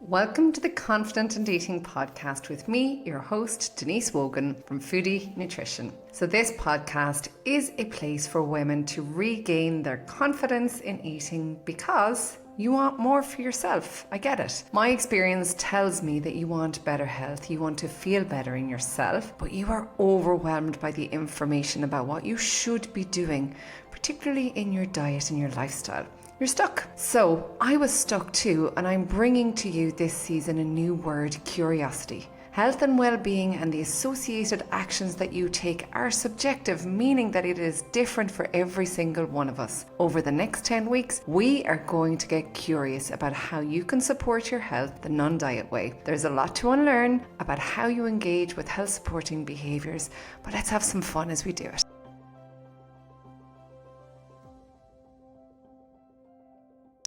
Welcome to the Confident and Eating podcast with me, your host, Denise Wogan from Foodie Nutrition. So this podcast is a place for women to regain their confidence in eating because you want more for yourself. I get it. My experience tells me that you want better health, you want to feel better in yourself, but you are overwhelmed by the information about what you should be doing, particularly in your diet and your lifestyle. You're stuck. So I was stuck too, and I'm bringing to you this season a new word: curiosity. Health and well-being and the associated actions that you take are subjective, meaning that it is different for every single one of us. Over the next 10 weeks, we are going to get curious about how you can support your health the non-diet way. There's a lot to unlearn about how you engage with health-supporting behaviours, but let's have some fun as we do it.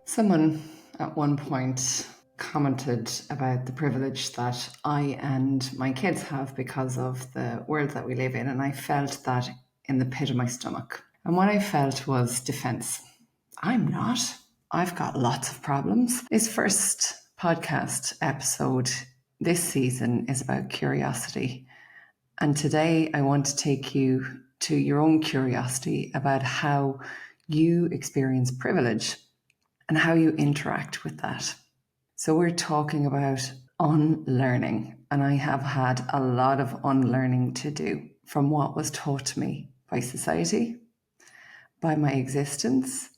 Someone at one point commented about the privilege that I and my kids have because of the world that we live in, and I felt that in the pit of my stomach. And what I felt was defense. I'm not. I've got lots of problems. This first podcast episode this season is about curiosity. And today I want to take you to your own curiosity about how you experience privilege and how you interact with that. So we're talking about unlearning, and I have had a lot of unlearning to do from what was taught to me by society, by my existence.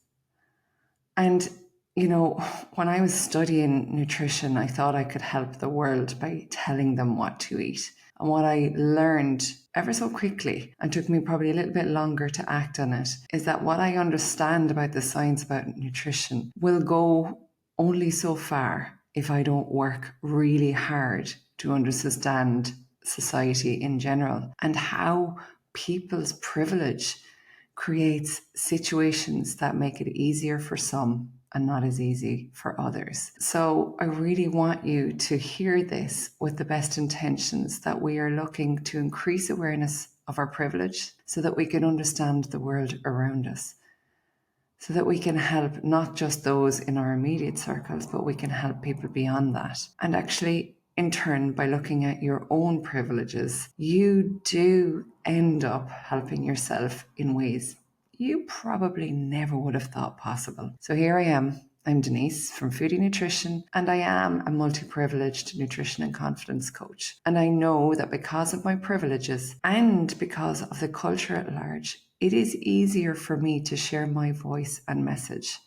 And, when I was studying nutrition, I thought I could help the world by telling them what to eat. And what I learned ever so quickly, and took me probably a little bit longer to act on it, is that what I understand about the science about nutrition will go only so far if I don't work really hard to understand society in general and how people's privilege creates situations that make it easier for some and not as easy for others. So I really want you to hear this with the best intentions, that we are looking to increase awareness of our privilege so that we can understand the world around us, so that we can help not just those in our immediate circles, but we can help people beyond that. And actually, in turn, by looking at your own privileges, you do end up helping yourself in ways you probably never would have thought possible. So here I am. I'm Denise from Foodie Nutrition, and I am a multi-privileged nutrition and confidence coach. And I know that because of my privileges and because of the culture at large, it is easier for me to share my voice and message.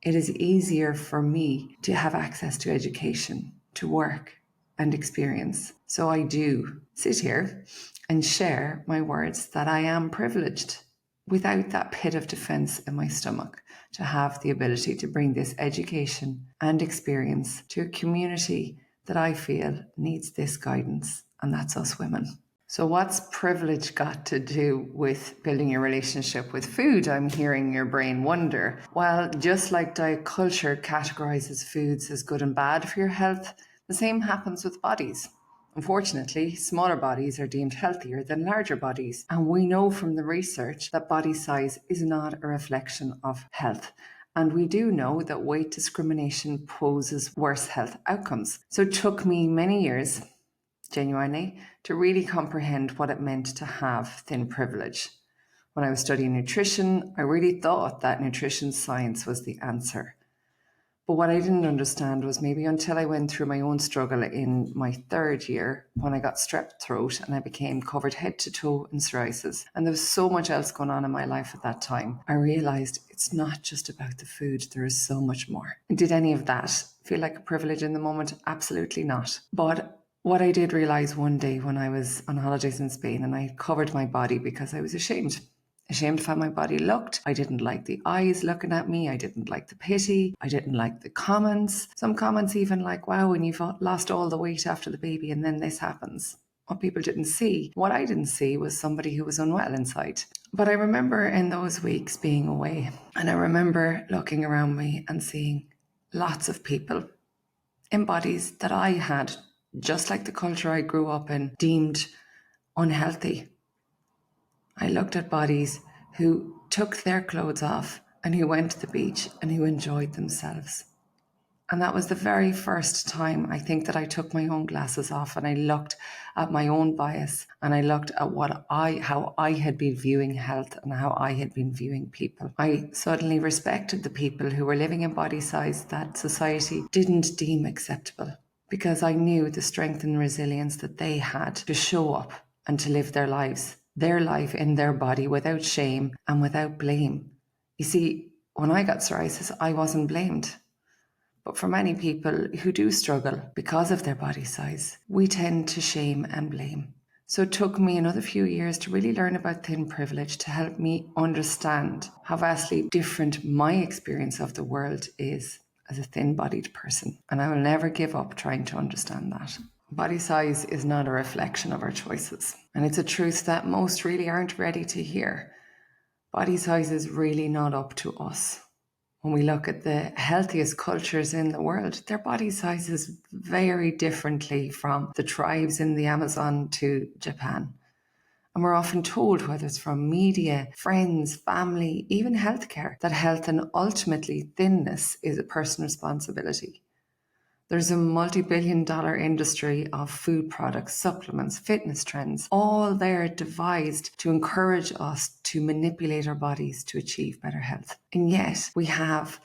It is easier for me to have access to education, to work and experience. So I do sit here and share my words that I am privileged, without that pit of defense in my stomach, to have the ability to bring this education and experience to a community that I feel needs this guidance, and that's us women. So what's privilege got to do with building your relationship with food? I'm hearing your brain wonder. Well, just like diet culture categorizes foods as good and bad for your health, the same happens with bodies. Unfortunately, smaller bodies are deemed healthier than larger bodies. And we know from the research that body size is not a reflection of health. And we do know that weight discrimination poses worse health outcomes. So it took me many years, genuinely, to really comprehend what it meant to have thin privilege. When I was studying nutrition, I really thought that nutrition science was the answer. But what I didn't understand was, maybe until I went through my own struggle in my third year, when I got strep throat and I became covered head to toe in psoriasis. And there was so much else going on in my life at that time. I realized it's not just about the food. There is so much more. And did any of that feel like a privilege in the moment? Absolutely not. But what I did realize one day when I was on holidays in Spain, and I covered my body because I was ashamed of how my body looked. I didn't like the eyes looking at me. I didn't like the pity. I didn't like the comments. Some comments even like, wow, when you've lost all the weight after the baby and then this happens. What people didn't see, what I didn't see, was somebody who was unwell inside. But I remember in those weeks being away, and I remember looking around me and seeing lots of people in bodies that I had, just like the culture I grew up in, deemed unhealthy. I looked at bodies who took their clothes off and who went to the beach and who enjoyed themselves. And that was the very first time I think that I took my own glasses off and I looked at my own bias and I looked at how I had been viewing health and how I had been viewing people. I suddenly respected the people who were living in body size that society didn't deem acceptable, because I knew the strength and resilience that they had to show up and to live their life in their body without shame and without blame. You see, when I got psoriasis, I wasn't blamed. But for many people who do struggle because of their body size, we tend to shame and blame. So it took me another few years to really learn about thin privilege to help me understand how vastly different my experience of the world is as a thin-bodied person. And I will never give up trying to understand that. Body size is not a reflection of our choices. And it's a truth that most really aren't ready to hear. Body size is really not up to us. When we look at the healthiest cultures in the world, their body sizes vary differently from the tribes in the Amazon to Japan. And we're often told, whether it's from media, friends, family, even healthcare, that health and ultimately thinness is a personal responsibility. There's a multi-billion-dollar industry of food products, supplements, fitness trends, all there devised to encourage us to manipulate our bodies to achieve better health. And yet we have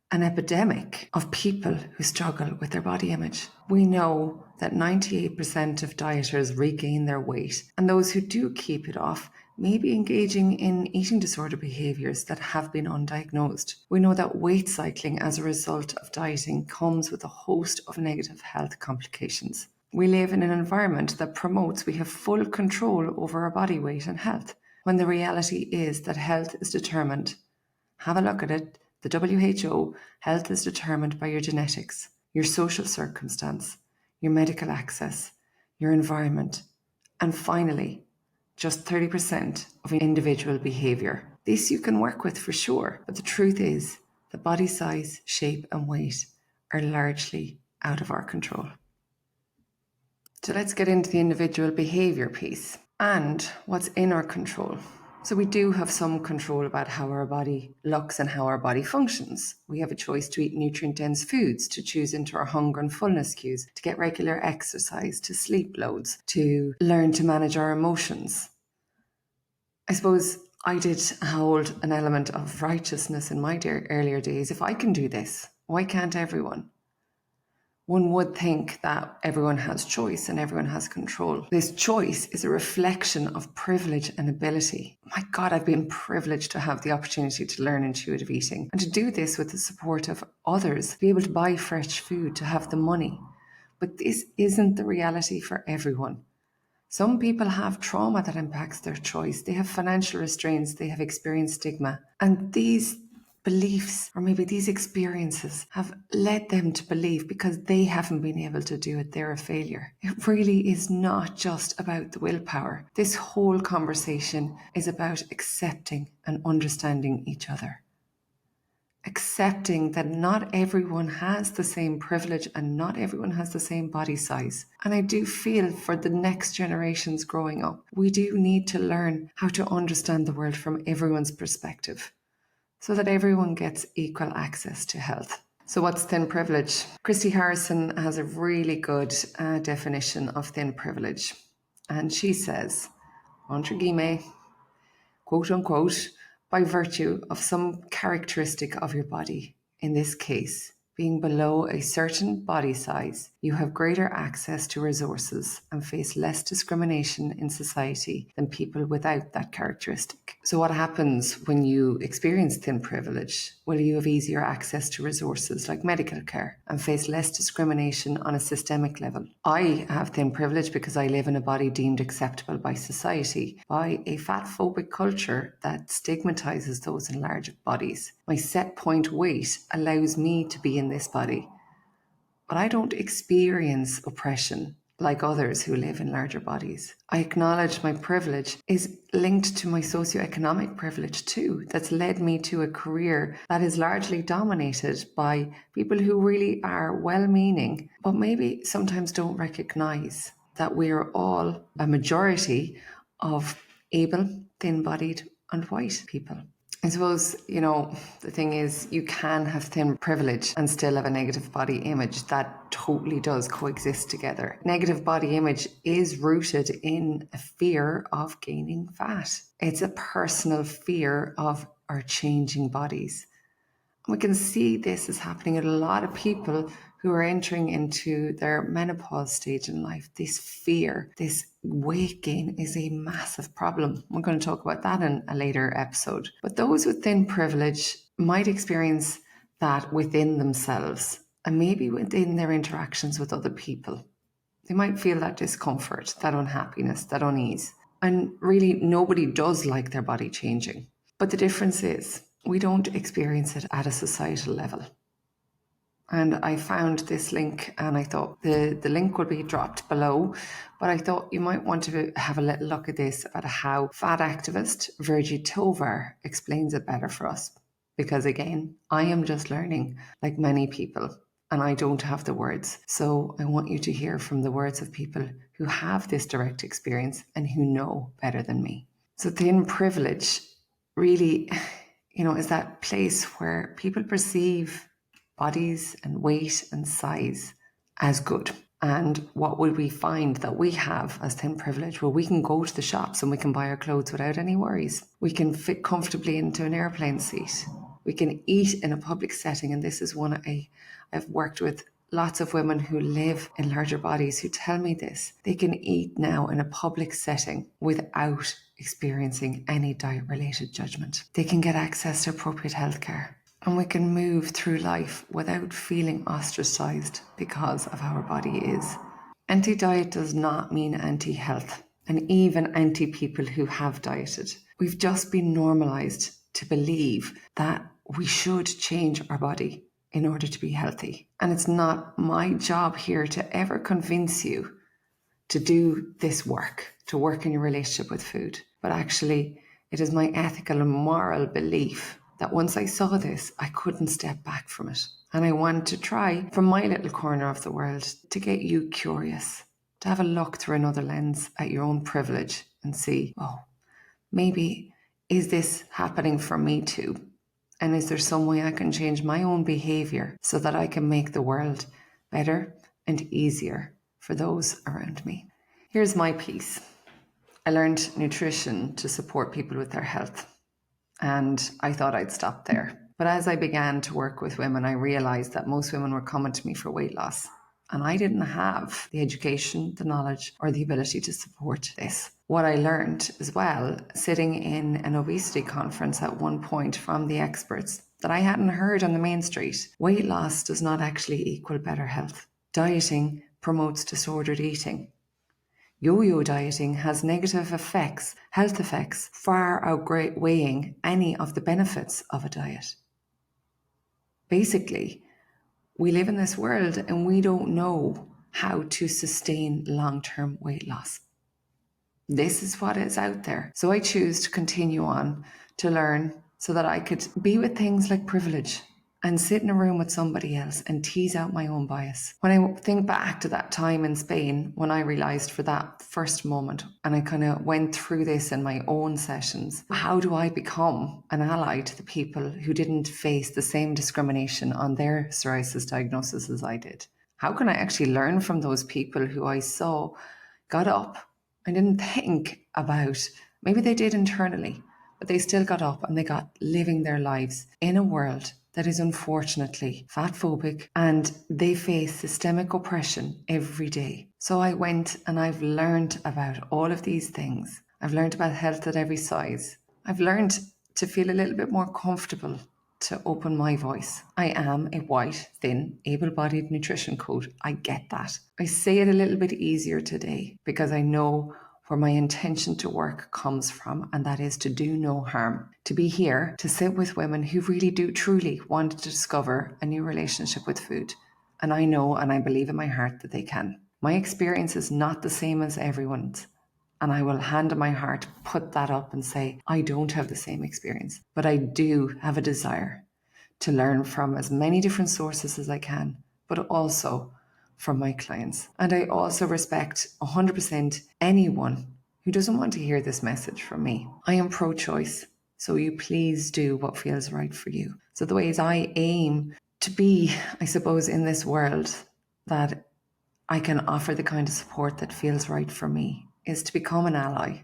an epidemic of people who struggle with their body image. We know that 98% of dieters regain their weight, and those who do keep it off may be engaging in eating disorder behaviours that have been undiagnosed. We know that weight cycling as a result of dieting comes with a host of negative health complications. We live in an environment that promotes we have full control over our body weight and health, when the reality is that health is determined. Have a look at it. The WHO, health is determined by your genetics, your social circumstance, your medical access, your environment, and finally, just 30% of individual behaviour. This you can work with for sure, but the truth is that body size, shape and weight are largely out of our control. So let's get into the individual behaviour piece and what's in our control. So we do have some control about how our body looks and how our body functions. We have a choice to eat nutrient-dense foods, to choose into our hunger and fullness cues, to get regular exercise, to sleep loads, to learn to manage our emotions. I suppose I did hold an element of righteousness in my earlier days. If I can do this, why can't everyone? One would think that everyone has choice and everyone has control. This choice is a reflection of privilege and ability. My God, I've been privileged to have the opportunity to learn intuitive eating and to do this with the support of others, to be able to buy fresh food, to have the money. But this isn't the reality for everyone. Some people have trauma that impacts their choice. They have financial restraints. They have experienced stigma. And these beliefs, or maybe these experiences, have led them to believe because they haven't been able to do it, they're a failure. It really is not just about the willpower. This whole conversation is about accepting and understanding each other. Accepting that not everyone has the same privilege and not everyone has the same body size. And I do feel for the next generations growing up, we do need to learn how to understand the world from everyone's perspective, so that everyone gets equal access to health. So what's thin privilege? Christy Harrison has a really good definition of thin privilege. And she says, entre guillemets, quote unquote, by virtue of some characteristic of your body, in this case, being below a certain body size, you have greater access to resources and face less discrimination in society than people without that characteristic. So what happens when you experience thin privilege? Well, you have easier access to resources like medical care and face less discrimination on a systemic level. I have thin privilege because I live in a body deemed acceptable by society, by a fat-phobic culture that stigmatizes those in large bodies. My set point weight allows me to be in this body, but I don't experience oppression like others who live in larger bodies. I acknowledge my privilege is linked to my socioeconomic privilege too. That's led me to a career that is largely dominated by people who really are well-meaning, but maybe sometimes don't recognize that we are all a majority of able, thin-bodied and white people. I suppose, the thing is, you can have thin privilege and still have a negative body image. That totally does coexist together. Negative body image is rooted in a fear of gaining fat. It's a personal fear of our changing bodies. We can see this is happening in a lot of people who are entering into their menopause stage in life. This fear, this weight gain is a massive problem. We're going to talk about that in a later episode. But those with thin privilege might experience that within themselves and maybe within their interactions with other people. They might feel that discomfort, that unhappiness, that unease. And really, nobody does like their body changing. But the difference is, we don't experience it at a societal level. And I found this link and I thought the link will be dropped below, but I thought you might want to have a little look at this about how fat activist Virgie Tovar explains it better for us. Because again, I am just learning like many people and I don't have the words. So I want you to hear from the words of people who have this direct experience and who know better than me. So thin privilege really, is that place where people perceive bodies and weight and size as good. And what would we find that we have as thin privilege? Well, we can go to the shops and we can buy our clothes without any worries. We can fit comfortably into an airplane seat. We can eat in a public setting. And this is one I've worked with lots of women who live in larger bodies who tell me this. They can eat now in a public setting without experiencing any diet-related judgment. They can get access to appropriate healthcare. And we can move through life without feeling ostracized because of how our body is. Anti-diet does not mean anti-health, and even anti-people who have dieted. We've just been normalized to believe that we should change our body in order to be healthy. And it's not my job here to ever convince you to do this work, to work in your relationship with food. But actually, it is my ethical and moral belief that once I saw this, I couldn't step back from it. And I want to try, from my little corner of the world, to get you curious, to have a look through another lens at your own privilege and see, maybe is this happening for me too? And is there some way I can change my own behavior so that I can make the world better and easier for those around me? Here's my piece. I learned nutrition to support people with their health. And I thought I'd stop there. But as I began to work with women, I realized that most women were coming to me for weight loss. And I didn't have the education, the knowledge, or the ability to support this. What I learned as well, sitting in an obesity conference at one point from the experts that I hadn't heard on the main street, weight loss does not actually equal better health. Dieting promotes disordered eating. Yo-yo dieting has negative effects, health effects, far outweighing any of the benefits of a diet. Basically, we live in this world and we don't know how to sustain long-term weight loss. This is what is out there. So I choose to continue on to learn so that I could be with things like privilege and sit in a room with somebody else and tease out my own bias. When I think back to that time in Spain, when I realized for that first moment, and I kind of went through this in my own sessions, how do I become an ally to the people who didn't face the same discrimination on their psoriasis diagnosis as I did? How can I actually learn from those people who I saw got up and didn't think about, maybe they did internally, but they still got up and they got living their lives in a world that is unfortunately fatphobic, and they face systemic oppression every day. So I went and I've learned about all of these things. I've learned about health at every size. I've learned to feel a little bit more comfortable to open my voice. I am a white, thin, able-bodied nutrition coach. I get that. I say it a little bit easier today because I know where my intention to work comes from, and that is to do no harm. To be here to sit with women who really do truly want to discover a new relationship with food. And I know and I believe in my heart that they can. My experience is not the same as everyone's. And I will hand on my heart put that up and say, I don't have the same experience, but I do have a desire to learn from as many different sources as I can, but also from my clients. And I also respect 100% anyone who doesn't want to hear this message from me. I am pro-choice. So you please do what feels right for you. So the ways I aim to be, I suppose, in this world that I can offer the kind of support that feels right for me is to become an ally.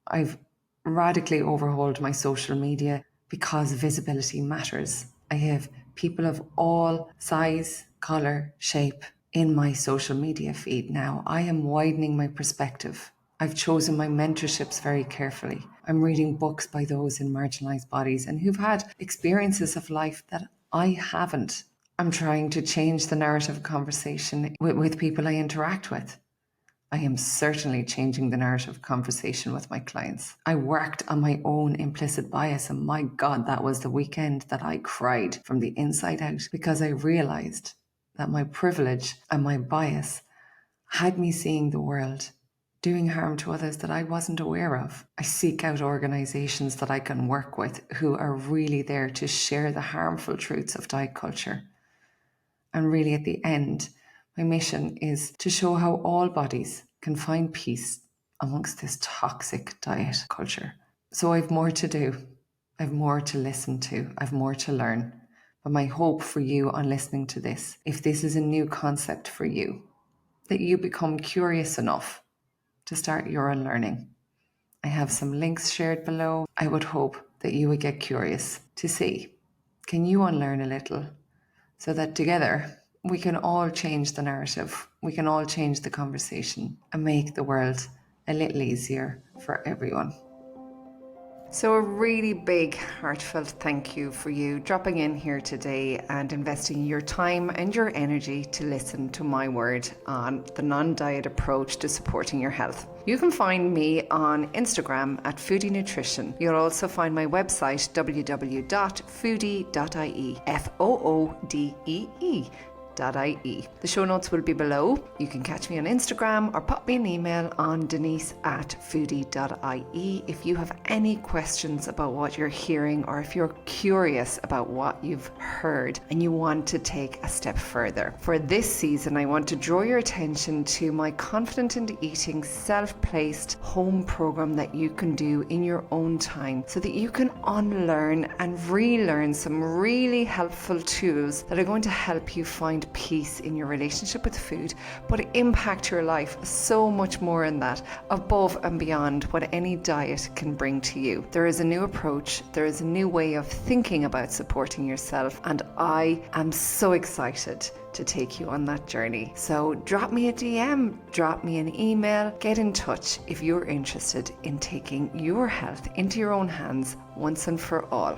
I've radically overhauled my social media because visibility matters. I have people of all size, colour, shape in my social media feed now. I am widening my perspective. I've chosen my mentorships very carefully. I'm reading books by those in marginalised bodies and who've had experiences of life that I haven't. I'm trying to change the narrative conversation with people I interact with. I am certainly changing the narrative conversation with my clients. I worked on my own implicit bias, and my God, that was the weekend that I cried from the inside out because I realized that my privilege and my bias had me seeing the world doing harm to others that I wasn't aware of. I seek out organizations that I can work with who are really there to share the harmful truths of diet culture. And really, at the end, my mission is to show how all bodies can find peace amongst this toxic diet culture. So I've more to do. I've more to listen to. I've more to learn. But my hope for you on listening to this, if this is a new concept for you, that you become curious enough to start your unlearning. I have some links shared below. I would hope that you would get curious to see, can you unlearn a little so that together we can all change the narrative, we can all change the conversation and make the world a little easier for everyone. So a really big heartfelt thank you for you dropping in here today and investing your time and your energy to listen to my word on the non-diet approach to supporting your health. You can find me on Instagram at Foodie Nutrition. You'll also find my website www.foodie.ie, FOODEE. .ie. The show notes will be below. You can catch me on Instagram or pop me an email on denise@foodie.ie if you have any questions about what you're hearing or if you're curious about what you've heard and you want to take a step further. For this season, I want to draw your attention to my Confident in Eating self-paced home program that you can do in your own time so that you can unlearn and relearn some really helpful tools that are going to help you find peace in your relationship with food, but impact your life so much more in that, above and beyond what any diet can bring to you. There is a new approach, there is a new way of thinking about supporting yourself, and I am so excited to take you on that journey. So drop me a DM, drop me an email, get in touch if you're interested in taking your health into your own hands once and for all.